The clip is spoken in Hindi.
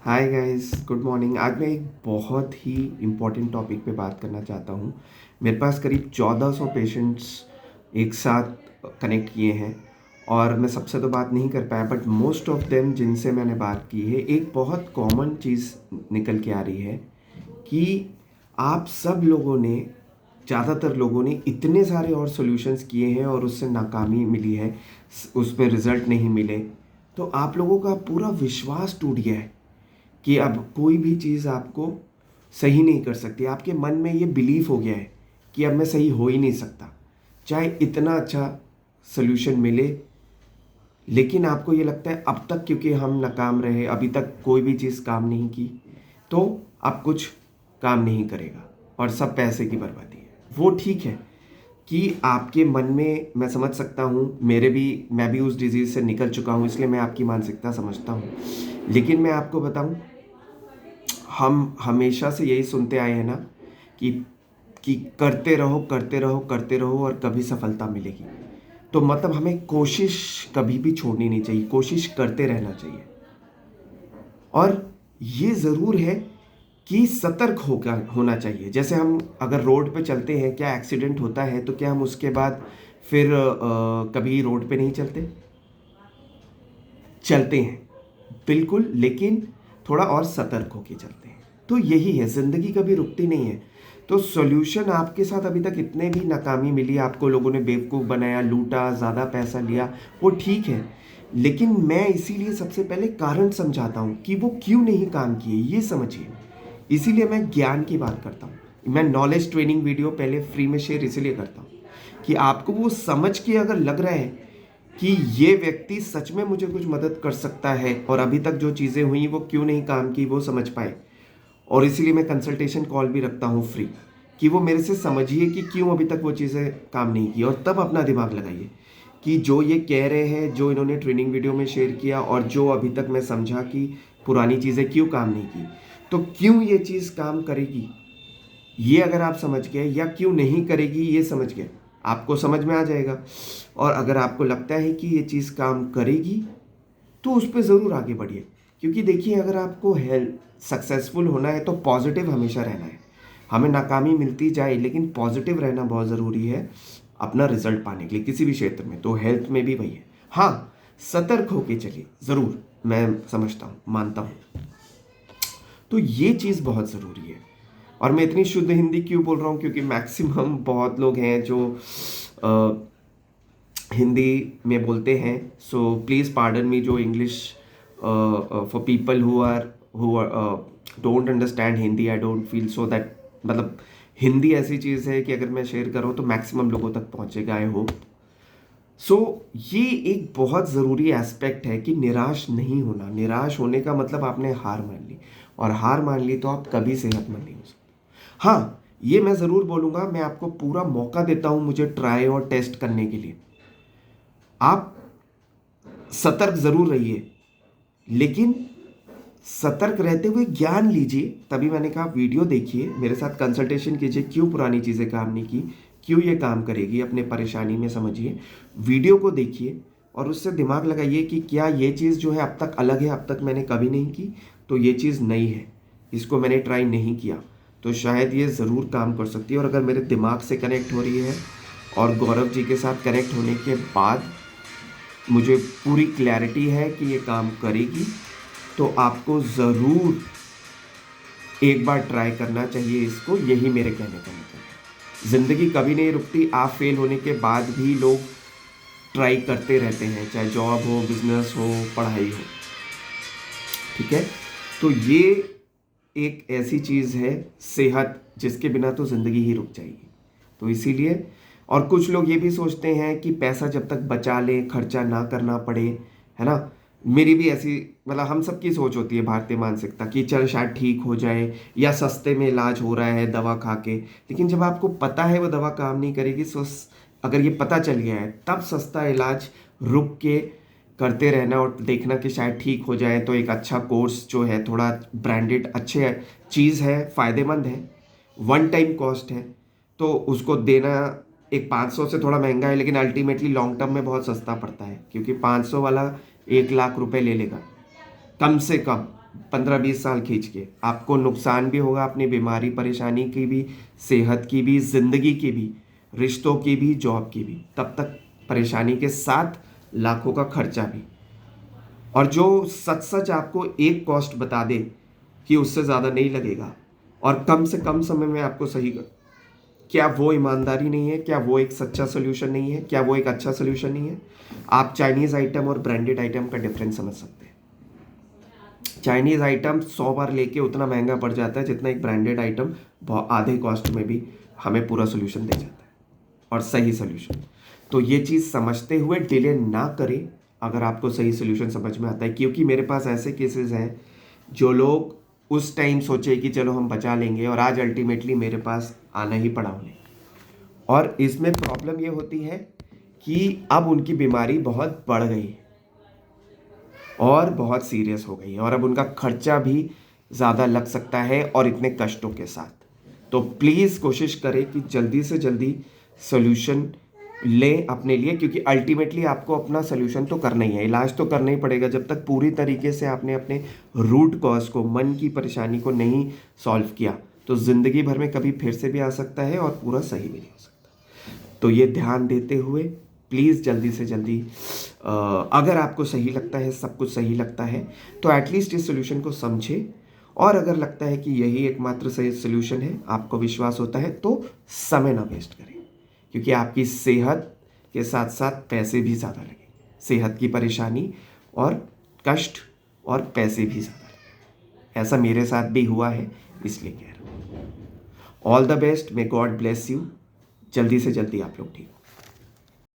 Hi guys, good morning. आज मैं एक बहुत ही इम्पोर्टेंट टॉपिक पे बात करना चाहता हूँ। मेरे पास करीब 1400 पेशेंट्स एक साथ कनेक्ट किए हैं और मैं सबसे तो बात नहीं कर पाया, बट मोस्ट ऑफ देम जिनसे मैंने बात की है, एक बहुत कॉमन चीज़ निकल के आ रही है कि आप सब लोगों ने, ज़्यादातर लोगों ने इतने सारे और सॉल्यूशंस किए हैं और उससे नाकामी मिली है, उसमें रिजल्ट नहीं मिले। तो आप लोगों का पूरा विश्वास टूट गया है कि अब कोई भी चीज़ आपको सही नहीं कर सकती। आपके मन में ये बिलीफ हो गया है कि अब मैं सही हो ही नहीं सकता, चाहे इतना अच्छा सोल्यूशन मिले। लेकिन आपको ये लगता है अब तक क्योंकि हम नाकाम रहे, अभी तक कोई भी चीज़ काम नहीं की, तो अब कुछ काम नहीं करेगा और सब पैसे की बर्बादी है। वो ठीक है कि आपके मन में, मैं समझ सकता हूँ, मैं भी उस डिजीज़ से निकल चुका हूँ, इसलिए मैं आपकी मानसिकता समझता हूँ। लेकिन मैं आपको बताऊँ, हम हमेशा से यही सुनते आए हैं ना कि करते रहो करते रहो करते रहो और कभी सफलता मिलेगी। तो मतलब हमें कोशिश कभी भी छोड़नी नहीं चाहिए, कोशिश करते रहना चाहिए। और ये ज़रूर है कि सतर्क होकर होना चाहिए। जैसे हम अगर रोड पे चलते हैं, क्या एक्सीडेंट होता है तो क्या हम उसके बाद फिर कभी रोड पे नहीं चलते? चलते हैं बिल्कुल, लेकिन थोड़ा और सतर्क होके चलते हैं। तो यही है, ज़िंदगी कभी रुकती नहीं है। तो सॉल्यूशन आपके साथ अभी तक इतने भी नाकामी मिली, आपको लोगों ने बेवकूफ़ बनाया, लूटा, ज़्यादा पैसा लिया, वो ठीक है। लेकिन मैं इसीलिए सबसे पहले कारण समझाता हूँ कि वो क्यों नहीं काम किए, ये समझिए। इसीलिए मैं ज्ञान की बात करता हूँ। मैं नॉलेज ट्रेनिंग वीडियो पहले फ्री में शेयर इसलिए करता हूँ कि आपको वो समझ के अगर लग रहा है कि ये व्यक्ति सच में मुझे कुछ मदद कर सकता है और अभी तक जो चीज़ें हुई वो क्यों नहीं काम की, वो समझ पाए। और इसीलिए मैं कंसल्टेशन कॉल भी रखता हूँ फ्री, कि वो मेरे से समझिए कि क्यों अभी तक वो चीज़ें काम नहीं की, और तब अपना दिमाग लगाइए कि जो ये कह रहे हैं, जो इन्होंने ट्रेनिंग वीडियो में शेयर किया और जो अभी तक मैं समझा कि पुरानी चीज़ें क्यों काम नहीं की, तो क्यों ये चीज़ काम करेगी, ये अगर आप समझ गए, या क्यों नहीं करेगी ये समझ गए, आपको समझ में आ जाएगा। और अगर आपको लगता है कि ये चीज़ काम करेगी तो उस पर ज़रूर आगे बढ़िए। क्योंकि देखिए, अगर आपको हेल्थ सक्सेसफुल होना है तो पॉजिटिव हमेशा रहना है। हमें नाकामी मिलती जाए लेकिन पॉजिटिव रहना बहुत ज़रूरी है अपना रिजल्ट पाने के लिए, किसी भी क्षेत्र में। तो हेल्थ में भी वही है। हाँ, सतर्क होके चलिए ज़रूर, मैं समझता हूँ, मानता हूँ। तो ये चीज़ बहुत ज़रूरी है। और मैं इतनी शुद्ध हिंदी क्यों बोल रहा हूँ, क्योंकि मैक्सिमम बहुत लोग हैं जो हिंदी में बोलते हैं। सो प्लीज़ पार्डन मी जो English, for people who don't understand Hindi, I don't feel so that, मतलब हिंदी ऐसी चीज़ है कि अगर मैं शेयर करूँ तो मैक्सिमम लोगों तक पहुँचेगा, आई होप। सो ये एक बहुत ज़रूरी एस्पेक्ट है कि निराश नहीं होना। निराश होने का मतलब आपने हार मान ली, और हार मान ली तो आप कभी सेहतमंद नहीं हो सकते। हाँ, ये मैं ज़रूर बोलूँगा, मैं आपको पूरा मौका देता हूँ मुझे ट्राई और टेस्ट करने के लिए। आप सतर्क ज़रूर रहिए, लेकिन सतर्क रहते हुए ज्ञान लीजिए। तभी मैंने कहा वीडियो देखिए, मेरे साथ कंसल्टेशन कीजिए, क्यों पुरानी चीज़ें काम नहीं की, क्यों ये काम करेगी, अपने परेशानी में समझिए। वीडियो को देखिए और उससे दिमाग लगाइए कि क्या ये चीज़ जो है अब तक अलग है, अब तक मैंने कभी नहीं की, तो ये चीज़ नई है, इसको मैंने ट्राई नहीं किया, तो शायद ये ज़रूर काम कर सकती है। और अगर मेरे दिमाग से कनेक्ट हो रही है और गौरव जी के साथ कनेक्ट होने के बाद मुझे पूरी क्लैरिटी है कि ये काम करेगी, तो आपको ज़रूर एक बार ट्राई करना चाहिए इसको। यही मेरे कहने का मतलब है। ज़िंदगी कभी नहीं रुकती। आप फेल होने के बाद भी लोग ट्राई करते रहते हैं, चाहे जॉब हो, बिजनेस हो, पढ़ाई हो। ठीक है, तो ये एक ऐसी चीज़ है, सेहत, जिसके बिना तो ज़िंदगी ही रुक जाएगी। तो इसीलिए, और कुछ लोग ये भी सोचते हैं कि पैसा जब तक बचा लें, खर्चा ना करना पड़े, है ना। मेरी भी ऐसी, मतलब हम सबकी सोच होती है, भारतीय मानसिकता, कि चल शायद ठीक हो जाए, या सस्ते में इलाज हो रहा है दवा खा के। लेकिन जब आपको पता है वो दवा काम नहीं करेगी, सो अगर ये पता चल गया है, तब सस्ता इलाज रुक के करते रहना और देखना कि शायद ठीक हो जाए। तो एक अच्छा कोर्स जो है, थोड़ा ब्रांडेड अच्छे चीज़ है, फ़ायदेमंद है, वन टाइम कॉस्ट है, तो उसको देना एक 500 से थोड़ा महंगा है, लेकिन अल्टीमेटली लॉन्ग टर्म में बहुत सस्ता पड़ता है, क्योंकि 500 वाला 1 लाख रुपए ले लेगा कम से कम, 15-20 साल खींच के, आपको नुकसान भी होगा, अपनी बीमारी परेशानी की भी, सेहत की भी, ज़िंदगी की भी, रिश्तों की भी, जॉब की भी, तब तक परेशानी के साथ लाखों का खर्चा भी। और जो सच सच आपको एक कॉस्ट बता दे कि उससे ज़्यादा नहीं लगेगा और कम से कम समय में आपको सही कर, क्या वो ईमानदारी नहीं है? क्या वो एक सच्चा सोल्यूशन नहीं है? क्या वो एक अच्छा सोल्यूशन नहीं है? आप चाइनीज़ आइटम और ब्रांडेड आइटम का डिफरेंस समझ सकते हैं। चाइनीज़ आइटम 100 बार लेके उतना महंगा पड़ जाता है जितना एक ब्रांडेड आइटम आधे कॉस्ट में भी हमें पूरा सोल्यूशन दे जाता है, और सही सोल्यूशन। तो ये चीज़ समझते हुए डिले ना करें अगर आपको सही सोल्यूशन समझ में आता है, क्योंकि मेरे पास ऐसे केसेस हैं जो लोग उस टाइम सोचे कि चलो हम बचा लेंगे, और आज अल्टीमेटली मेरे पास आना ही पड़ा उन्हें। और इसमें प्रॉब्लम ये होती है कि अब उनकी बीमारी बहुत बढ़ गई और बहुत सीरियस हो गई है, और अब उनका खर्चा भी ज़्यादा लग सकता है और इतने कष्टों के साथ। तो प्लीज़ कोशिश करें कि जल्दी से जल्दी सोल्यूशन लें अपने लिए, क्योंकि अल्टीमेटली आपको अपना सोल्यूशन तो करना ही है, इलाज तो करना ही पड़ेगा। जब तक पूरी तरीके से आपने अपने रूट कॉज को, मन की परेशानी को नहीं सॉल्व किया, तो ज़िंदगी भर में कभी फिर से भी आ सकता है और पूरा सही भी नहीं हो सकता। तो ये ध्यान देते हुए प्लीज़ जल्दी से जल्दी, अगर आपको सही लगता है, सब कुछ सही लगता है, तो एटलीस्ट इस सोल्यूशन को समझें। और अगर लगता है कि यही एकमात्र सही सोल्यूशन है, आपको विश्वास होता है, तो समय ना वेस्ट करें, क्योंकि आपकी सेहत के साथ साथ पैसे भी ज़्यादा लगेंगे। सेहत की परेशानी और कष्ट और पैसे भी ज़्यादा लगेंगे। ऐसा मेरे साथ भी हुआ है, इसलिए कह रहा हूँ। All the best, may God bless you. जल्दी से जल्दी आप लोग ठीक